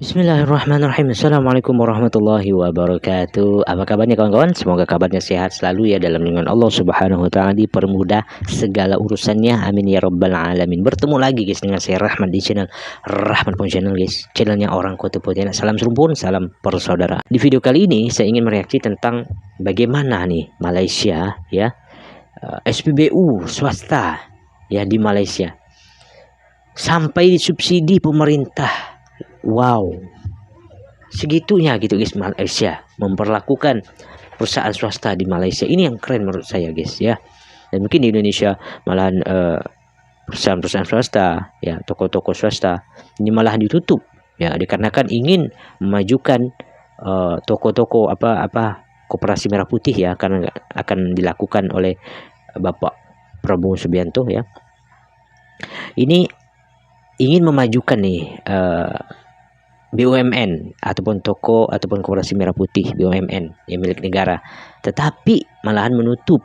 Bismillahirrahmanirrahim. Assalamualaikum warahmatullahi wabarakatuh. Apa kabarnya kawan-kawan? Semoga kabarnya sehat selalu ya dalam lindungan Allah Subhanahu wa taala, dipermudah segala urusannya. Amin ya rabbal alamin. Bertemu lagi guys dengan saya Rahman di channel Rahman Pun Channel guys. Channelnya orang Kota Pontianak. Salam serumpun, salam persaudara. Di video kali ini saya ingin mereaksi tentang bagaimana nih Malaysia ya, SPBU swasta ya di Malaysia sampai disubsidi pemerintah. Wow, segitunya gitu guys, Malaysia memperlakukan perusahaan swasta di Malaysia. Ini yang keren menurut saya guys ya. Dan mungkin di Indonesia malahan perusahaan-perusahaan swasta ya, toko-toko swasta ini malahan ditutup ya, dikarenakan ingin memajukan toko-toko Koperasi Merah Putih ya, karena akan dilakukan oleh Bapak Prabowo Subianto ya. Ini ingin memajukan nih BUMN ataupun toko ataupun Koperasi Merah Putih BUMN yang milik negara, tetapi malahan menutup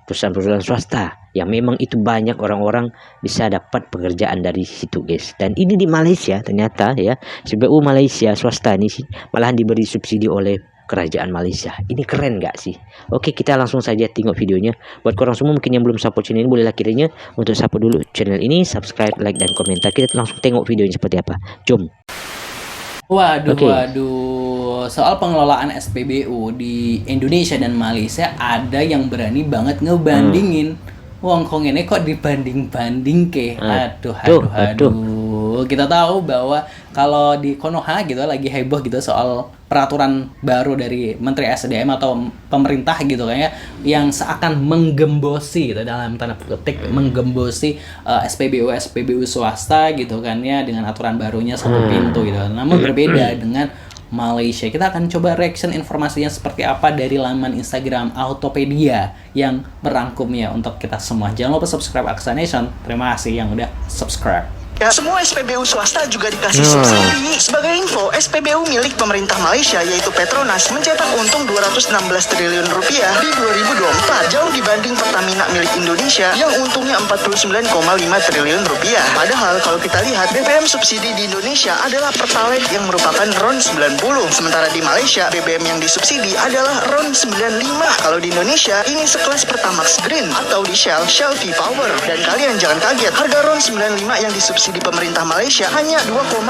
perusahaan-perusahaan swasta yang memang itu banyak orang-orang bisa dapat pekerjaan dari situ guys. Dan ini di Malaysia ternyata ya, SPBU Malaysia swasta ini malahan diberi subsidi oleh kerajaan Malaysia. Ini keren gak sih? Oke, kita langsung saja tengok videonya. Buat korang semua mungkin yang belum support channel ini, bolehlah kiranya untuk support dulu channel ini, subscribe, like, dan komentar. Kita langsung tengok videonya seperti apa. Jom. Waduh, soal pengelolaan SPBU di Indonesia dan Malaysia ada yang berani banget ngebandingin. Wong kong ini kok dibanding-banding ke. Aduh. Kita tahu bahwa kalau di Konoha gitu lagi heboh gitu soal peraturan baru dari Menteri SDM atau pemerintah gitu kan ya, yang seakan menggembosi gitu, dalam tanda petik menggembosi SPBU swasta gitu kan ya, dengan aturan barunya satu pintu gitu. Namun berbeda dengan Malaysia. Kita akan coba reaction informasinya seperti apa dari laman Instagram Autopedia yang merangkumnya untuk kita semua. Jangan lupa subscribe Aksa Nation. Terima kasih yang udah subscribe. Ya, semua SPBU swasta juga dikasih subsidi. Sebagai info, SPBU milik pemerintah Malaysia yaitu Petronas mencetak untung 216 triliun rupiah di 2024, jauh dibanding Pertamina milik Indonesia yang untungnya 49,5 triliun rupiah. Padahal kalau kita lihat, BBM subsidi di Indonesia adalah Pertalite yang merupakan RON 90, sementara di Malaysia BBM yang disubsidi adalah RON 95. Kalau di Indonesia ini sekelas Pertamax Green, atau di Shell V-Power. Dan kalian jangan kaget, harga RON 95 yang disubsidi di pemerintah Malaysia hanya 2,05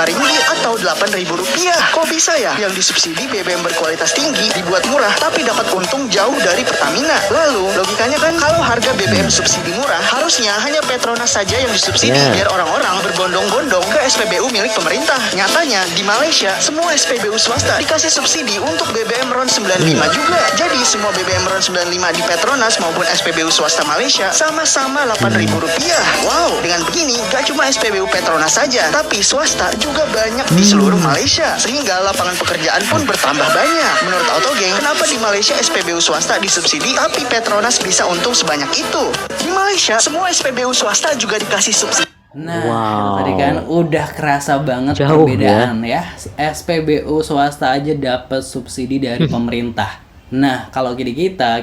ringgit atau 8.000 rupiah. Kok bisa ya yang disubsidi BBM berkualitas tinggi dibuat murah tapi dapat untung jauh dari Pertamina? Lalu logikanya kan kalau harga BBM subsidi murah, harusnya hanya Petronas saja yang disubsidi biar orang-orang berbondong-bondong ke SPBU milik pemerintah. Nyatanya di Malaysia semua SPBU swasta dikasih subsidi untuk BBM RON 95 juga. Jadi semua BBM RON 95 di Petronas maupun SPBU swasta Malaysia sama-sama 8.000 rupiah. Wow, dengan begini gak cuma SPBU Petronas saja, tapi swasta juga banyak di seluruh Malaysia, sehingga lapangan pekerjaan pun bertambah banyak. Menurut Autogeng, kenapa di Malaysia SPBU swasta disubsidi tapi Petronas bisa untung sebanyak itu? Di Malaysia semua SPBU swasta juga dikasih subsidi. Nah, tadi kan udah kerasa banget perbedaan ya. SPBU swasta aja dapat subsidi dari pemerintah. Nah, kalau kita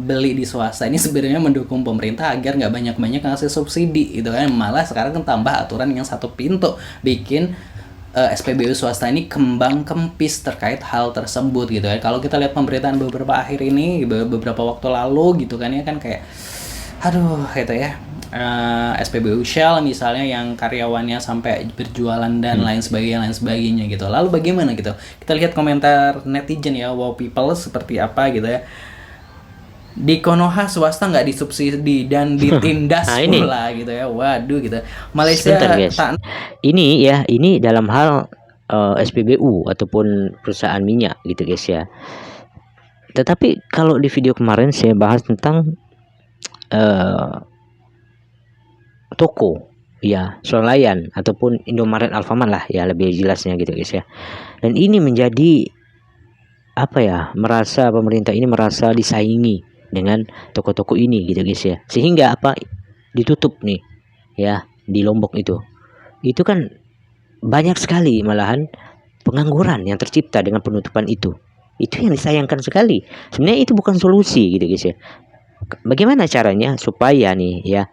beli di swasta ini sebenarnya mendukung pemerintah agar nggak banyak-banyak ngasih subsidi gitu kan. Malah sekarang kan tambah aturan yang satu pintu, bikin SPBU swasta ini kembang kempis terkait hal tersebut gitu kan. Kalau kita lihat pemberitaan beberapa beberapa waktu lalu gitu kan ya, kan kayak aduh gitu ya. SPBU Shell misalnya yang karyawannya sampai berjualan dan lain sebagainya gitu. Lalu bagaimana gitu? Kita lihat komentar netizen ya, wow people seperti apa gitu ya. Di Konoha swasta nggak disubsidi dan ditindas pula gitu ya. Waduh gitu. Malaysia ini dalam hal SPBU ataupun perusahaan minyak gitu guys ya. Tetapi kalau di video kemarin saya bahas tentang toko ya, swalayan ataupun Indomaret, Alfamart lah ya, lebih jelasnya gitu guys ya. Dan ini menjadi pemerintah ini merasa disaingi dengan toko-toko ini gitu guys ya, sehingga ditutup nih ya di Lombok itu kan banyak sekali malahan pengangguran yang tercipta dengan penutupan itu yang disayangkan sekali. Sebenarnya itu bukan solusi gitu guys ya. bagaimana caranya supaya nih ya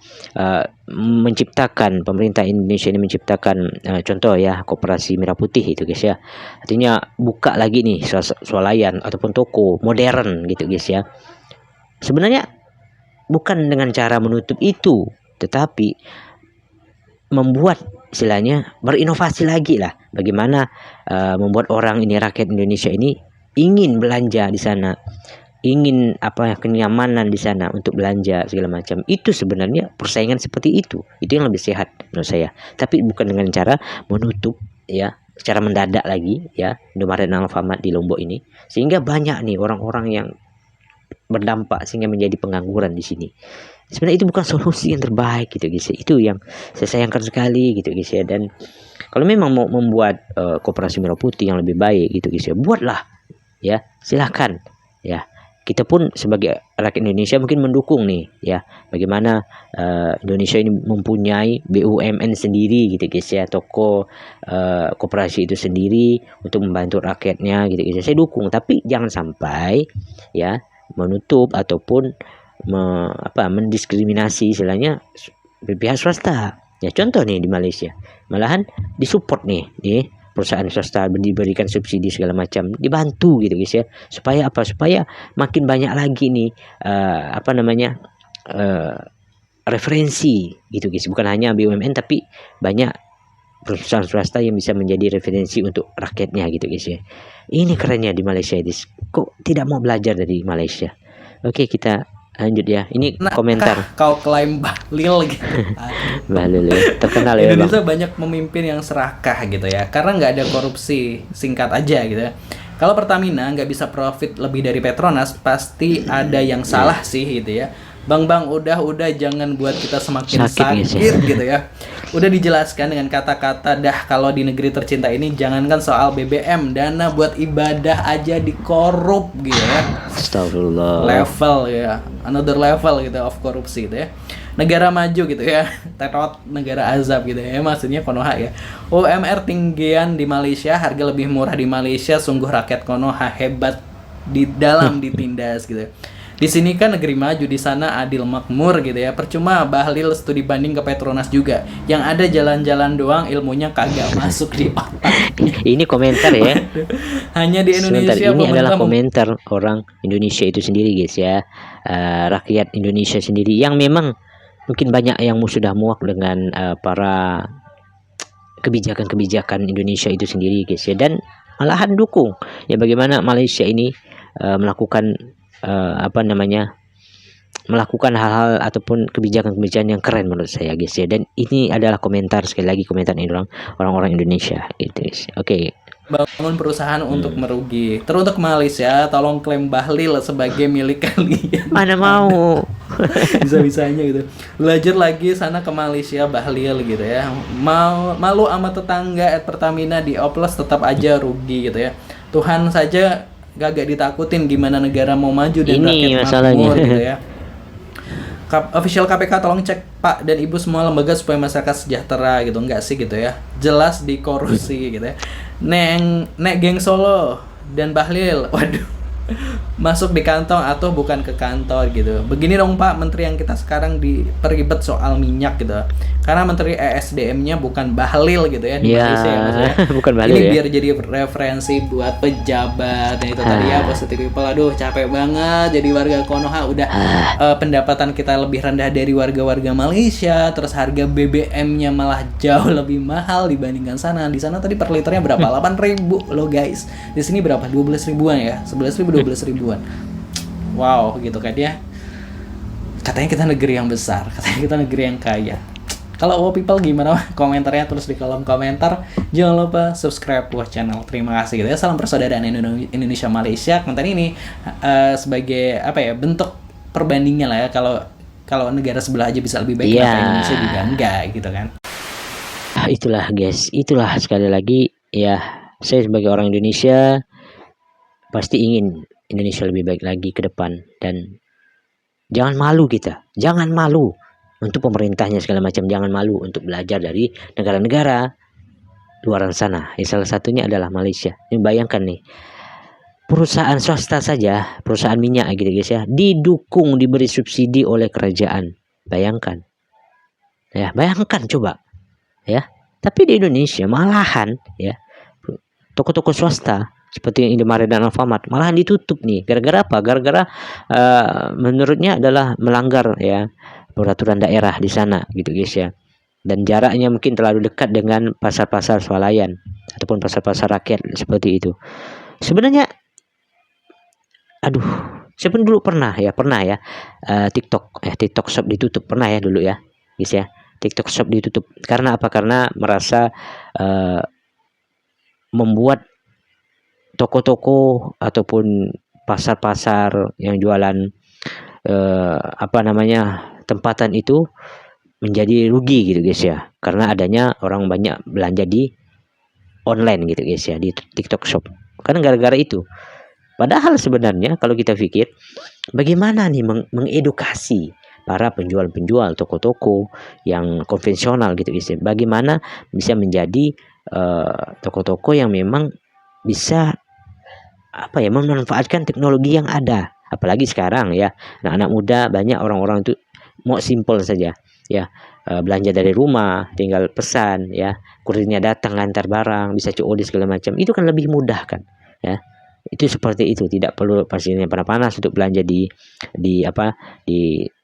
menciptakan pemerintah Indonesia ini menciptakan contoh ya koperasi merah putih itu guys ya. Artinya buka lagi nih swalayan ataupun toko modern gitu guys ya. Sebenarnya bukan dengan cara menutup itu, tetapi membuat istilahnya berinovasi lagi lah. Bagaimana membuat orang ini, rakyat Indonesia ini ingin belanja di sana, ingin kenyamanan di sana untuk belanja segala macam. Itu sebenarnya persaingan seperti itu yang lebih sehat menurut saya. Tapi bukan dengan cara menutup ya, secara mendadak lagi ya, Indomaret dan Alfamart di Lombok ini, sehingga banyak nih orang-orang yang berdampak sehingga menjadi pengangguran di sini. Sebenarnya itu bukan solusi yang terbaik gitu guys. Itu yang saya sayangkan sekali gitu guys ya. Dan kalau memang mau membuat koperasi merah putih yang lebih baik gitu guys ya, buatlah ya, silahkan ya. Kita pun sebagai rakyat Indonesia mungkin mendukung nih ya, bagaimana Indonesia ini mempunyai BUMN sendiri gitu guys ya, toko koperasi itu sendiri untuk membantu rakyatnya gitu guys. Saya dukung, tapi jangan sampai ya menutup ataupun mendiskriminasi istilahnya pihak swasta. Ya contoh nih di Malaysia, malahan disupport nih di perusahaan swasta, diberikan subsidi segala macam, dibantu gitu guys ya, supaya supaya makin banyak lagi nih referensi gitu guys, bukan hanya BUMN tapi banyak perusahaan swasta yang bisa menjadi referensi untuk rakyatnya gitu guys ya. Ini kerennya di Malaysia ini, kok tidak mau belajar dari Malaysia. Oke, kita lanjut ya. Ini komentar. Kau klaim bahlil gitu. Bahlil ya, terkenal ya Indonesia Bang. banyak memimpin yang serakah gitu ya, karena nggak ada korupsi, singkat aja gitu ya. Kalau Pertamina nggak bisa profit lebih dari Petronas, pasti ada yang salah sih gitu ya. Bang, udah jangan buat kita semakin sakit gitu ya. Udah dijelaskan dengan kata-kata dah, kalau di negeri tercinta ini jangankan soal BBM, dana buat ibadah aja dikorup gitu ya. Astagfirullah. Level ya, another level gitu of korupsi gitu ya. Negara maju gitu ya, terot negara azab gitu ya, maksudnya Konoha ya. UMR tinggian di Malaysia, harga lebih murah di Malaysia, sungguh rakyat Konoha hebat di dalam ditindas gitu. Di sini kan negeri maju, di sana adil makmur gitu ya. Percuma Bahlil studi banding ke Petronas juga. Yang ada jalan-jalan doang, ilmunya kagak masuk di otak. Ini komentar ya. Hanya di Indonesia. Sebentar, ini adalah komentar orang Indonesia itu sendiri guys ya. Rakyat Indonesia sendiri yang memang mungkin banyak yang sudah muak dengan para kebijakan-kebijakan Indonesia itu sendiri guys ya. Dan malahan dukung ya bagaimana Malaysia ini melakukan melakukan hal-hal ataupun kebijakan-kebijakan yang keren menurut saya guys ya. Dan ini adalah komentar, sekali lagi komentar ini orang-orang Indonesia gitu guys. Oke. Bangun perusahaan untuk merugi. Teruntuk Malaysia, tolong klaim Bahlil sebagai milik kalian. Mana mau. Bisa-bisanya gitu. Belajar lagi sana ke Malaysia Bahlil gitu ya. Malu sama tetangga Pertamina dioplos tetap aja rugi gitu ya. Tuhan saja gak ditakutin, gimana negara mau maju dan ini rakyat makmur gitu ya. Official KPK tolong cek Pak dan Ibu semua lembaga supaya masyarakat sejahtera gitu. Enggak sih gitu ya, jelas dikorupsi gitu ya. Nek geng Solo dan Bahlil, waduh, masuk di kantong atau bukan ke kantor gitu. Begini dong Pak Menteri, yang kita sekarang diperibet soal minyak gitu, karena Menteri ESDM-nya bukan Bahlil gitu ya di Malaysia ya, maksudnya. Bukan Bahlil ini ya. Biar jadi referensi buat pejabat. Dan itu tadi ya, positive people. Aduh capek banget jadi warga Konoha, udah pendapatan kita lebih rendah dari warga-warga Malaysia, terus harga BBM-nya malah jauh lebih mahal dibandingkan sana. Di sana tadi per liternya berapa? 8.000 loh guys. Di sini berapa? 12 ribuan ya. 11.000 12 ribuan. Wow gitu kan ya. Katanya kita negeri yang besar, katanya kita negeri yang kaya. Kalau people gimana? Komentarnya tulis di kolom komentar. Jangan lupa subscribe buat channel. Terima kasih gitu ya. Salam persaudaraan Indonesia Malaysia. Konten ini sebagai bentuk perbandingan lah ya. Kalau negara sebelah aja bisa lebih baik, kenapa Indonesia juga enggak gitu kan. Itulah guys, itulah sekali lagi ya, saya sebagai orang Indonesia pasti ingin Indonesia lebih baik lagi ke depan. Dan jangan malu kita, jangan malu untuk pemerintahnya segala macam, jangan malu untuk belajar dari negara-negara luaran sana. Salah satunya adalah Malaysia. Ini bayangkan nih, perusahaan swasta saja, perusahaan minyak gitu guys ya, didukung, diberi subsidi oleh kerajaan. Bayangkan. Ya, bayangkan coba. Ya. Tapi di Indonesia malahan ya, toko-toko swasta seperti Indomaret dan Alfamart malahan ditutup nih. Gara-gara apa? Gara-gara menurutnya adalah melanggar ya peraturan daerah di sana gitu guys ya. Dan jaraknya mungkin terlalu dekat dengan pasar-pasar swalayan ataupun pasar-pasar rakyat seperti itu. Sebenarnya sebenarnya dulu pernah ya TikTok Shop ditutup pernah ya dulu ya guys ya. TikTok Shop ditutup karena apa? Karena merasa membuat toko-toko ataupun pasar-pasar yang jualan tempatan itu menjadi rugi gitu guys ya, karena adanya orang banyak belanja di online gitu guys ya, di TikTok Shop. Karena gara-gara itu. Padahal sebenarnya kalau kita pikir bagaimana nih mengedukasi para penjual-penjual toko-toko yang konvensional gitu guys ya, bagaimana bisa menjadi toko-toko yang memang bisa memanfaatkan teknologi yang ada. Apalagi sekarang ya, anak-anak muda banyak orang-orang itu mau simple saja ya, belanja dari rumah, tinggal pesan ya, kurirnya datang ngantar barang, bisa COD segala macam. Itu kan lebih mudah kan ya. Itu seperti itu, tidak perlu pastinya panas-panas untuk belanja di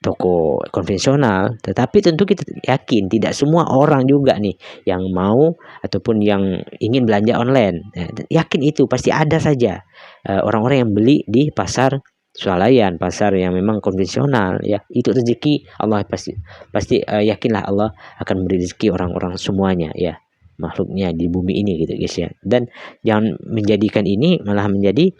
toko konvensional. Tetapi tentu kita yakin tidak semua orang juga nih yang mau ataupun yang ingin belanja online. Yakin itu pasti ada saja orang-orang yang beli di pasar swalayan, pasar yang memang konvensional ya. Itu rezeki Allah, pasti yakinlah Allah akan memberi rezeki orang-orang semuanya ya, makhluknya di bumi ini gitu guys ya. Dan jangan menjadikan ini malah menjadi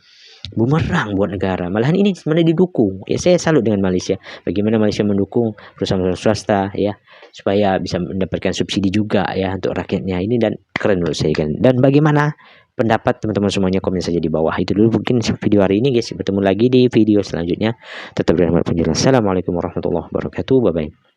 bumerang buat negara. Malahan ini sebenarnya didukung ya. Saya salut dengan Malaysia, bagaimana Malaysia mendukung perusahaan swasta ya, supaya bisa mendapatkan subsidi juga ya untuk rakyatnya ini, dan keren menurut saya kan. Dan bagaimana pendapat teman-teman semuanya, komen saja di bawah. Itu dulu mungkin video hari ini guys, bertemu lagi di video selanjutnya. Tetap berhormat penjelasan. Assalamualaikum warahmatullahi wabarakatuh. Bye bye.